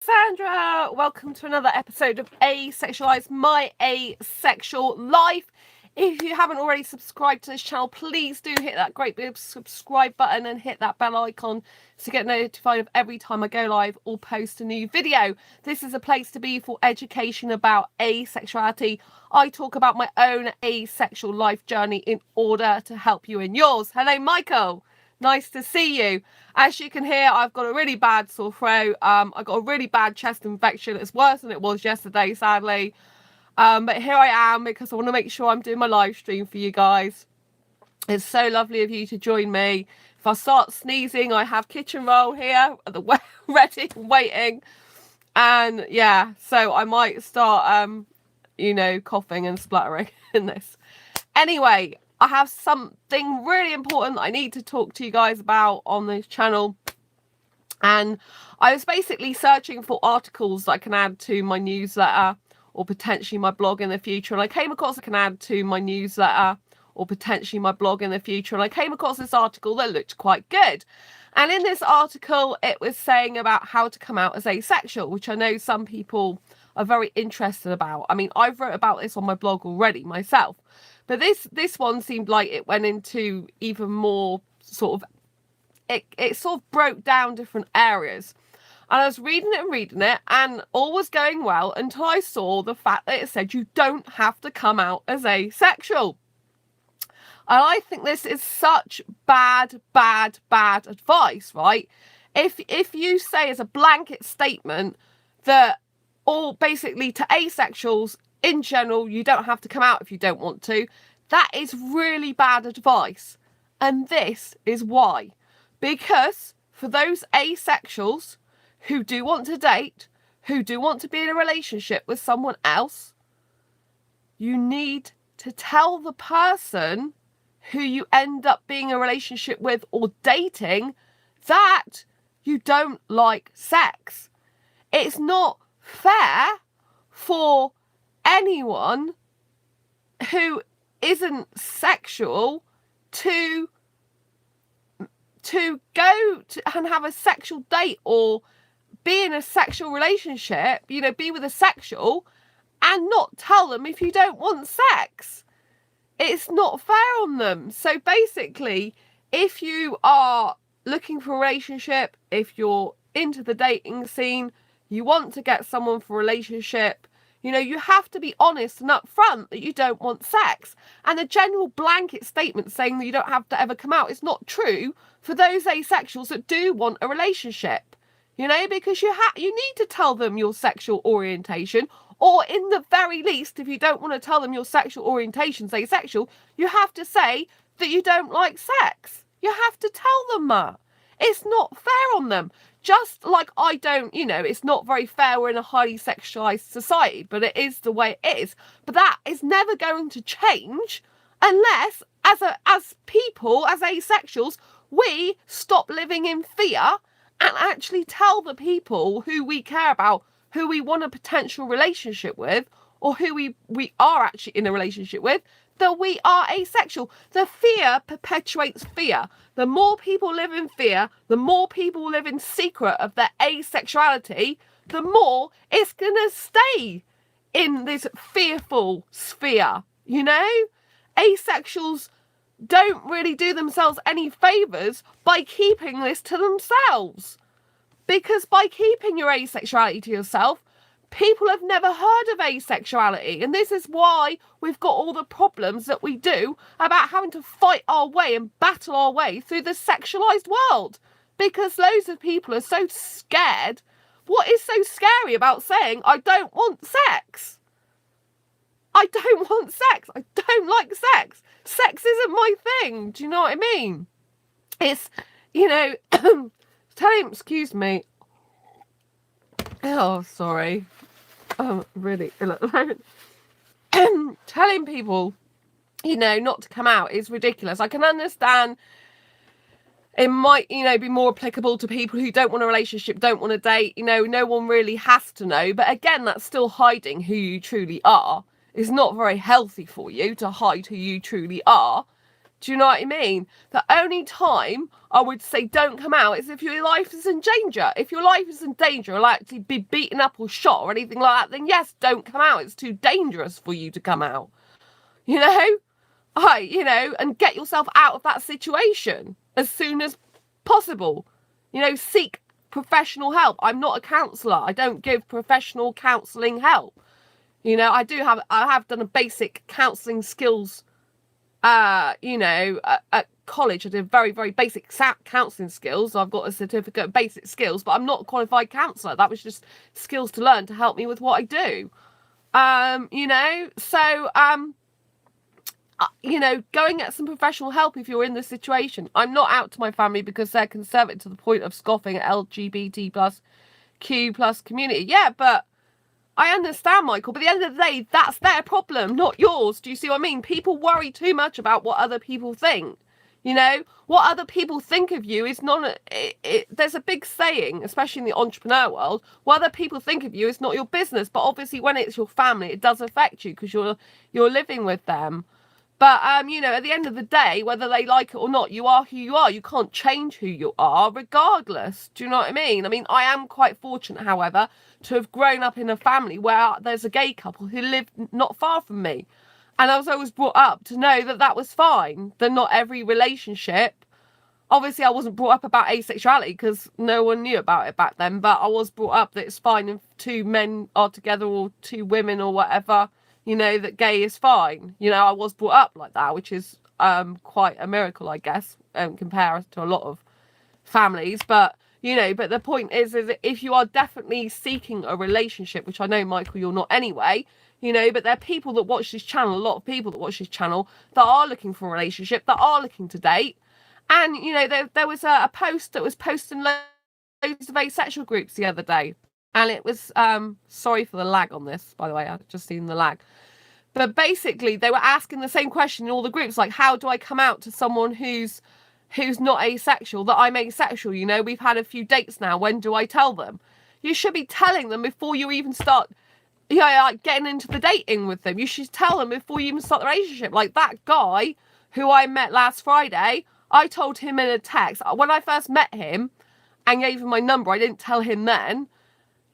Sandra, welcome to another episode of Asexualized, my asexual life. If you haven't already subscribed to this channel, please do hit that great big subscribe button and hit that bell icon to get notified of every time I go live or post a new video. This is a place to be for education about asexuality. I talk about my own asexual life journey in order to help you in yours. Hello, Michael. Nice to see you. As you can hear, I've got a really bad sore throat. I got a really bad chest infection. It's worse than it was yesterday, sadly. But here I am because I want to make sure I'm doing my live stream for you guys. It's so lovely of you to join me. If I start sneezing, I have kitchen roll here at the ready, waiting. And yeah, so I might start, coughing and spluttering in this. Anyway, I have something really important that I need to talk to you guys about on this channel. And I was basically searching for articles that I can add to my newsletter or potentially my blog in the future. And I came across I can add to my newsletter or potentially my blog in the future. And I came across this article that looked quite good. And in this article, it was saying about how to come out as asexual, which I know some people are very interested about. I mean, I've wrote about this on my blog already myself. But this one seemed like it went into even more sort of, it sort of broke down different areas. And I was reading it, and all was going well until I saw the fact that it said you don't have to come out as asexual. And I think this is such bad advice, right? If you say as a blanket statement that all basically to asexuals in general, you don't have to come out if you don't want to, that is really bad advice. And this is why. Because for those asexuals who do want to date, who do want to be in a relationship with someone else, you need to tell the person who you end up being in a relationship with or dating that you don't like sex. It's not fair for anyone who isn't sexual to go to and have a sexual date or be in a sexual relationship, be with a sexual and not tell them if you don't want sex. It's not fair on them. So basically, if you are looking for a relationship, if you're into the dating scene, you want to get someone for a relationship, you have to be honest and upfront that you don't want sex. And a general blanket statement saying that you don't have to ever come out is not true for those asexuals that do want a relationship. Because you need to tell them your sexual orientation, or in the very least, if you don't want to tell them your sexual orientation's asexual, you have to say that you don't like sex. You have to tell them that. It's not fair on them. Just like I don't, it's not very fair we're in a highly sexualized society, but it is the way it is. But that is never going to change unless, as people, as asexuals, we stop living in fear and actually tell the people who we care about, who we want a potential relationship with, or who we are actually in a relationship with, that we are asexual. The fear perpetuates fear. The more people live in fear, the more people live in secret of their asexuality, the more it's going to stay in this fearful sphere, Asexuals don't really do themselves any favours by keeping this to themselves. Because by keeping your asexuality to yourself, people have never heard of asexuality. And this is why we've got all the problems that we do about having to fight our way and battle our way through the sexualized world. Because loads of people are so scared. What is so scary about saying, I don't want sex? I don't want sex. I don't like sex. Sex isn't my thing. Do you know what I mean? It's, excuse me. Oh, sorry. I'm really ill at the moment. Telling people, not to come out is ridiculous. I can understand it might, be more applicable to people who don't want a relationship, don't want to date. No one really has to know. But again, that's still hiding who you truly are. It's not very healthy for you to hide who you truly are. Do you know what I mean? The only time I would say don't come out is if your life is in danger. If your life is in danger, or like to be beaten up or shot or anything like that, then yes, don't come out. It's too dangerous for you to come out. You know? And get yourself out of that situation as soon as possible. Seek professional help. I'm not a counsellor. I don't give professional counselling help. I have done a basic counselling skills. At college, I did very, very basic counselling skills. I've got a certificate of basic skills, but I'm not a qualified counsellor. That was just skills to learn to help me with what I do. Go and get some professional help if you're in this situation. I'm not out to my family because they're conservative to the point of scoffing at LGBT plus Q plus community. Yeah, but I understand, Michael, but at the end of the day, that's their problem, not yours. Do you see what I mean? People worry too much about what other people think. What other people think of you is not... there's a big saying, especially in the entrepreneur world, what other people think of you is not your business. But obviously, when it's your family, it does affect you because you're living with them. But, at the end of the day, whether they like it or not, you are who you are. You can't change who you are regardless. Do you know what I mean? I am quite fortunate, however, to have grown up in a family where there's a gay couple who lived not far from me. And I was always brought up to know that that was fine. That not every relationship... Obviously, I wasn't brought up about asexuality because no one knew about it back then. But I was brought up that it's fine if two men are together or two women or whatever... that gay is fine. I was brought up like that, which is quite a miracle, I guess, compared to a lot of families. But, but the point is that if you are definitely seeking a relationship, which I know, Michael, you're not anyway, but there are people that watch this channel, a lot of people that watch this channel that are looking for a relationship, that are looking to date. And, there was a post that was posted in loads of asexual groups the other day. And it was, sorry for the lag on this, by the way, I've just seen the lag. But basically, they were asking the same question in all the groups, like, how do I come out to someone who's not asexual, that I'm asexual? We've had a few dates now. When do I tell them? You should be telling them before you even start, getting into the dating with them. You should tell them before you even start the relationship. Like that guy who I met last Friday, I told him in a text. When I first met him and gave him my number, I didn't tell him then,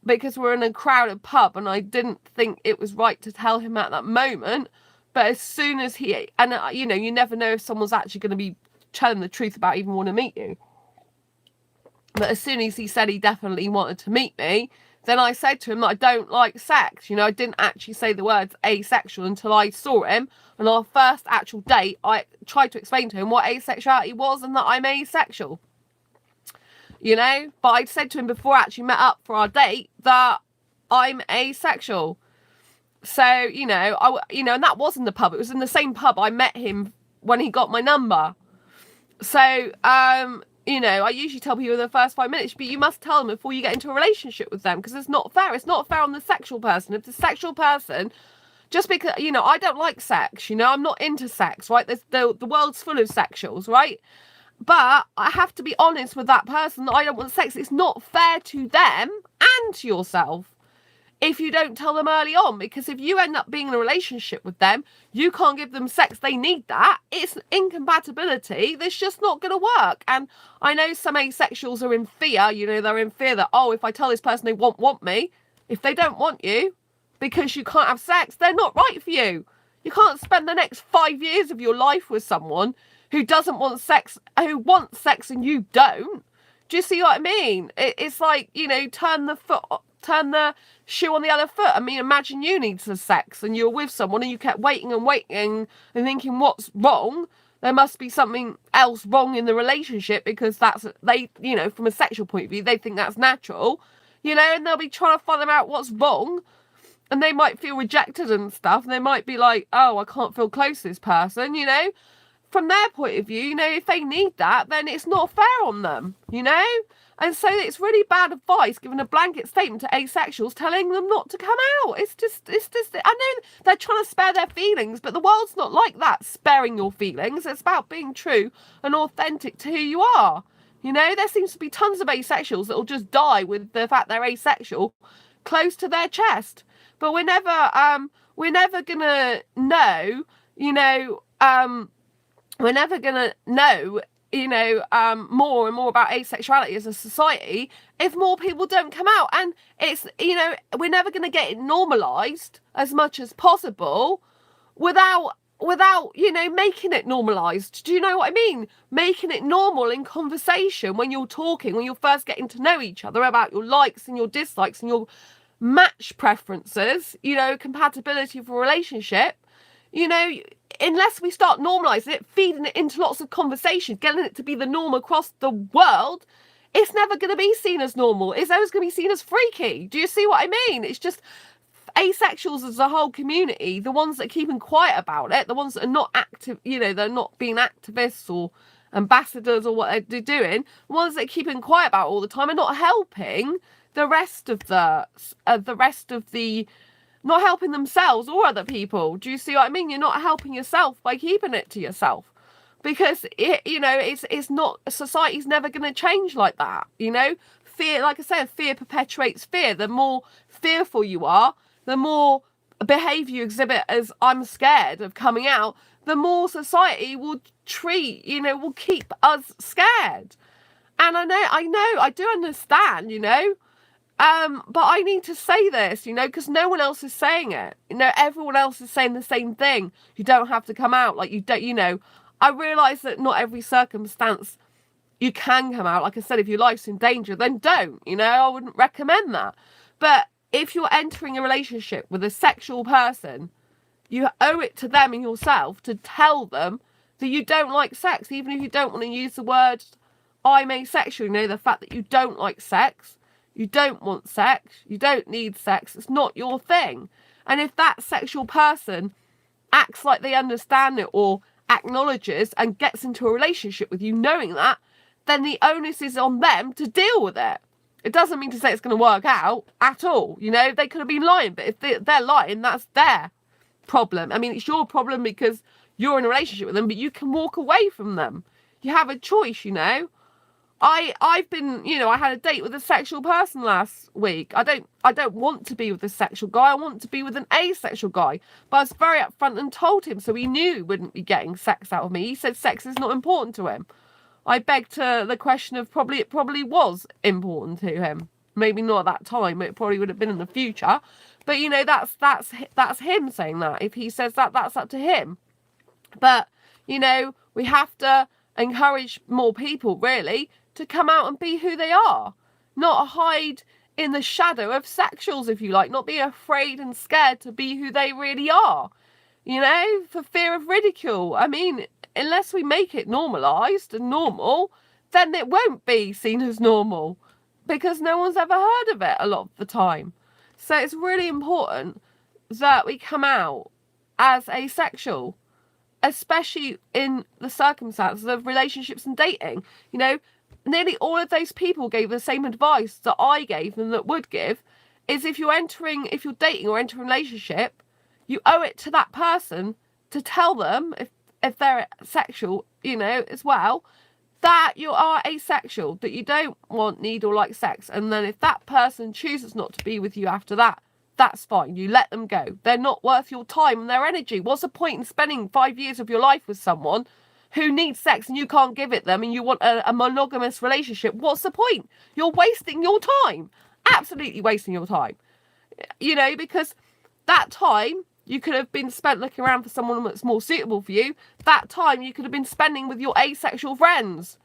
because we're in a crowded pub and I didn't think it was right to tell him at that moment. But as soon as you never know if someone's actually going to be telling the truth about even want to meet you. But as soon as he said he definitely wanted to meet me, then I said to him that I don't like sex. I didn't actually say the words asexual until I saw him. On our first actual date, I tried to explain to him what asexuality was and that I'm asexual. But I'd said to him before I actually met up for our date that I'm asexual. So, and that was in the pub. It was in the same pub I met him when he got my number. So, I usually tell people in the first 5 minutes, but you must tell them before you get into a relationship with them, because it's not fair. It's not fair on the sexual person. If the sexual person, just because, I don't like sex, I'm not into sex, right? The world's full of sexuals, right? But I have to be honest with that person that I don't want sex. It's not fair to them and to yourself if you don't tell them early on. Because if you end up being in a relationship with them, you can't give them sex. They need that. It's incompatibility. That's just not going to work. And I know some asexuals are in fear. They're in fear that, if I tell this person they want me, if they don't want you because you can't have sex, they're not right for you. You can't spend the next 5 years of your life with someone who doesn't want sex, who wants sex and you don't. Do you see what I mean? It's like, turn the shoe on the other foot. Imagine you need some sex and you're with someone and you kept waiting and thinking, what's wrong? There must be something else wrong in the relationship, because from a sexual point of view, they think that's natural, and they'll be trying to find out what's wrong. And they might feel rejected and stuff. And they might be like, I can't feel close to this person, From their point of view, if they need that, then it's not fair on them, And so it's really bad advice, giving a blanket statement to asexuals, telling them not to come out. It's just, I know they're trying to spare their feelings, but the world's not like that, sparing your feelings. It's about being true and authentic to who you are. There seems to be tons of asexuals that will just die with the fact they're asexual close to their chest. But we're never gonna know, we're never going to know, more and more about asexuality as a society if more people don't come out. And it's, we're never going to get it normalised as much as possible without making it normalised. Do you know what I mean? Making it normal in conversation when you're talking, when you're first getting to know each other, about your likes and your dislikes and your match preferences, compatibility for a relationship. Unless we start normalising it, feeding it into lots of conversations, getting it to be the norm across the world, it's never going to be seen as normal. It's always going to be seen as freaky. Do you see what I mean? It's just asexuals as a whole community, the ones that are keeping quiet about it, the ones that are not active, they're not being activists or ambassadors or what they're doing, the ones that are keeping quiet about it all the time are not helping the rest of the not helping themselves or other people. Do you see what I mean? You're not helping yourself by keeping it to yourself, because it's not, society's never going to change like that. Fear, like I said, fear perpetuates fear. The more fearful you are, the more behaviour you exhibit as I'm scared of coming out, the more society will will keep us scared. And I do understand, but I need to say this, because no one else is saying it. Everyone else is saying the same thing. You don't have to come out. Like, you don't, I realise that not every circumstance you can come out. Like I said, if your life's in danger, then don't, I wouldn't recommend that. But if you're entering a relationship with a sexual person, you owe it to them and yourself to tell them that you don't like sex, even if you don't want to use the word I'm asexual. The fact that you don't like sex, you don't want sex, you don't need sex, it's not your thing. And if that sexual person acts like they understand it or acknowledges and gets into a relationship with you knowing that, then the onus is on them to deal with it. It doesn't mean to say it's going to work out at all. They could have been lying, but if they're lying, that's their problem. I mean, it's your problem because you're in a relationship with them, but you can walk away from them. You have a choice, I've been, I had a date with a sexual person last week. I don't want to be with a sexual guy. I want to be with an asexual guy. But I was very upfront and told him, so he knew he wouldn't be getting sex out of me. He said sex is not important to him. I begged the question of it probably was important to him. Maybe not at that time, but it probably would have been in the future. But that's him saying that. If he says that, that's up to him. But we have to encourage more people really to come out and be who they are, not hide in the shadow of sexuals, if you like, not be afraid and scared to be who they really are, for fear of ridicule. I mean, unless we make it normalised and normal, then it won't be seen as normal, because no one's ever heard of it a lot of the time. So it's really important that we come out as asexual, especially in the circumstances of relationships and dating. Nearly all of those people gave the same advice that I gave them that would give, is if you're dating or entering a relationship, you owe it to that person to tell them, if they're sexual, as well, that you are asexual, that you don't need or like sex. And then if that person chooses not to be with you after that, that's fine. You let them go. They're not worth your time and their energy. What's the point in spending 5 years of your life with someone who needs sex and you can't give it them, and you want a monogamous relationship? What's the point? You're wasting your time. Absolutely wasting your time. Because that time you could have been spent looking around for someone that's more suitable for you. That time you could have been spending with your asexual friends.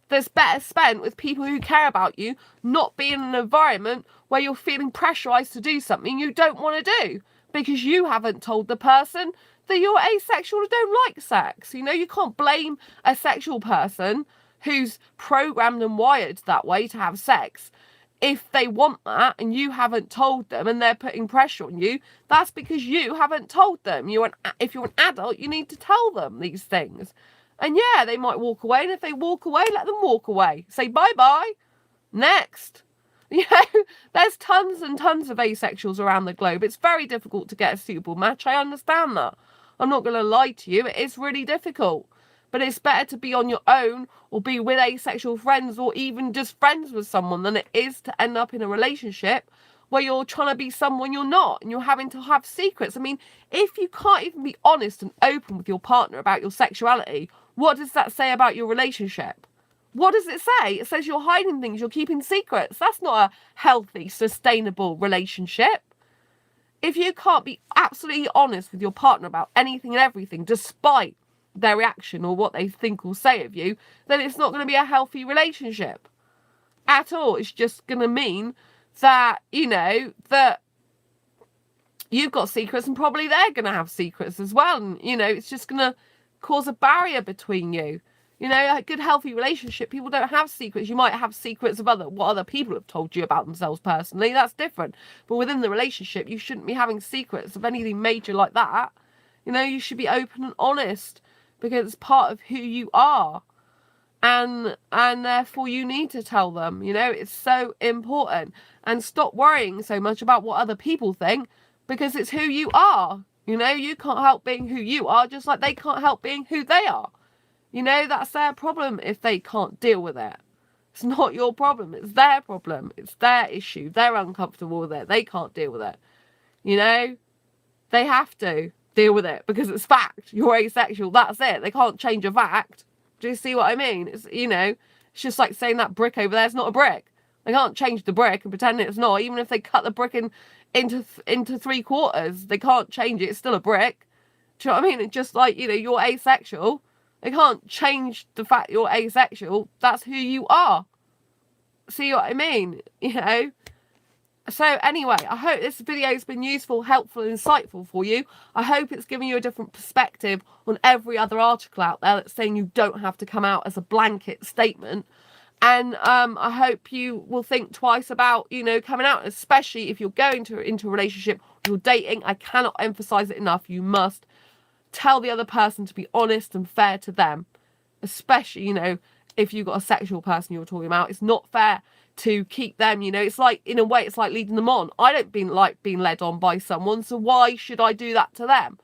That's better spent with people who care about you, not being in an environment where you're feeling pressurised to do something you don't want to do because you haven't told the person that you're asexual or don't like sex. You can't blame a sexual person who's programmed and wired that way to have sex. If they want that and you haven't told them and they're putting pressure on you, that's because you haven't told them. If you're an adult, you need to tell them these things. And yeah, they might walk away, and if they walk away, let them walk away. Say bye-bye. Next. There's tons and tons of asexuals around the globe. It's very difficult to get a suitable match. I understand that. I'm not going to lie to you. It is really difficult. But it's better to be on your own or be with asexual friends or even just friends with someone than it is to end up in a relationship where you're trying to be someone you're not and you're having to have secrets. I mean, if you can't even be honest and open with your partner about your sexuality, what does that say about your relationship? What does it say? It says you're hiding things, you're keeping secrets. That's not a healthy, sustainable relationship. If you can't be absolutely honest with your partner about anything and everything, despite their reaction or what they think or say of you, then it's not going to be a healthy relationship at all. It's just going to mean that, you know, that you've got secrets and probably they're going to have secrets as well. And, you know, it's just going to cause a barrier between you. You know, a good, healthy relationship, people don't have secrets. You might have secrets of what other people have told you about themselves personally. That's different. But within the relationship, you shouldn't be having secrets of anything major like that. You know, you should be open and honest because it's part of who you are. And therefore you need to tell them, you know, it's so important. And stop worrying so much about what other people think, because it's who you are. You know, you can't help being who you are, just like they can't help being who they are. You know, that's their problem if they can't deal with it. It's not your problem, it's their problem. It's their issue. They're uncomfortable with it. They can't deal with it. You know, they have to deal with it because it's fact. You're asexual, that's it. They can't change a fact. Do you see what I mean? It's, you know, it's just like saying that brick over there is not a brick. They can't change the brick and pretend it's not. Even if they cut the brick into 3/4, they can't change it. It's still a brick. Do you know what I mean? It's just like, you know, you're asexual. They can't change the fact you're asexual. That's who you are. See what I mean? You know? So anyway, I hope this video has been useful, helpful, and insightful for you. I hope it's given you a different perspective on every other article out there that's saying you don't have to come out as a blanket statement. And I hope you will think twice about, you know, coming out, especially if you're going into a relationship, you're dating. I cannot emphasize it enough. You must tell the other person to be honest and fair to them, especially, you know, if you've got a sexual person you're talking about. It's not fair to keep them, you know, it's like, in a way, it's like leading them on. I don't like being led on by someone, so why should I do that to them?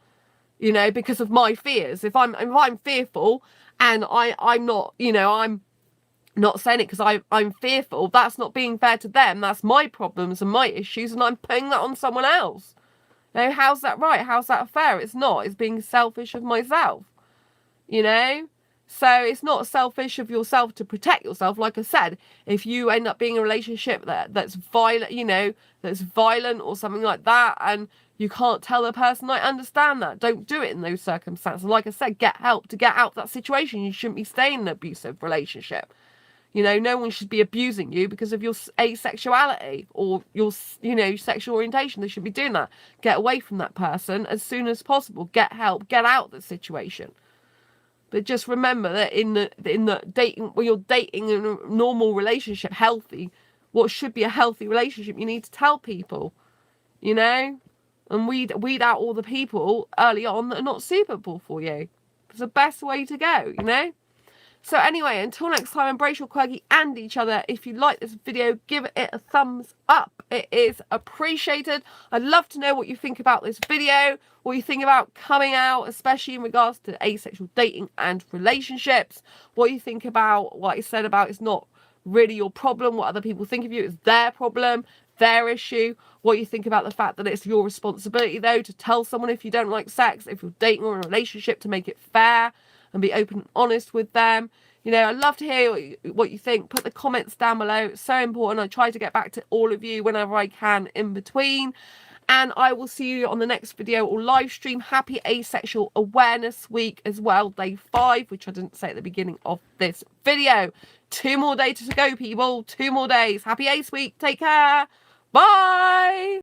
You know, because of my fears. If I'm fearful and I'm not, you know, I'm not saying it because I'm fearful, that's not being fair to them. That's my problems and my issues, and I'm putting that on someone else. You know, how's that right? How's that fair? It's not. It's being selfish of myself, you know? So it's not selfish of yourself to protect yourself. Like I said, if you end up being in a relationship that's violent, you know, that's violent or something like that, and you can't tell the person, I understand that. Don't do it in those circumstances. Like I said, get help to get out of that situation. You shouldn't be staying in an abusive relationship. You know, no one should be abusing you because of your asexuality or your, you know, sexual orientation. They should be doing that. Get away from that person as soon as possible. Get help. Get out of the situation. But just remember that in the dating, when you're dating in a normal relationship, healthy, what should be a healthy relationship, you need to tell people, you know, and weed out all the people early on that are not suitable for you. It's the best way to go, you know. So anyway, until next time, embrace your quirky and each other. If you like this video, give it a thumbs up. It is appreciated. I'd love to know what you think about this video, what you think about coming out, especially in regards to asexual dating and relationships. What you think about what I said about it's not really your problem, what other people think of you, it's their problem, their issue. What you think about the fact that it's your responsibility, though, to tell someone if you don't like sex, if you're dating or in a relationship, to make it fair and be open and honest with them. You know, I'd love to hear what you think. Put the comments down below. It's so important. I try to get back to all of you whenever I can in between. And I will see you on the next video or live stream. Happy Asexual Awareness Week as well, day 5, which I didn't say at the beginning of this video. 2 more days to go, people. 2 more days. Happy Ace Week. Take care. Bye.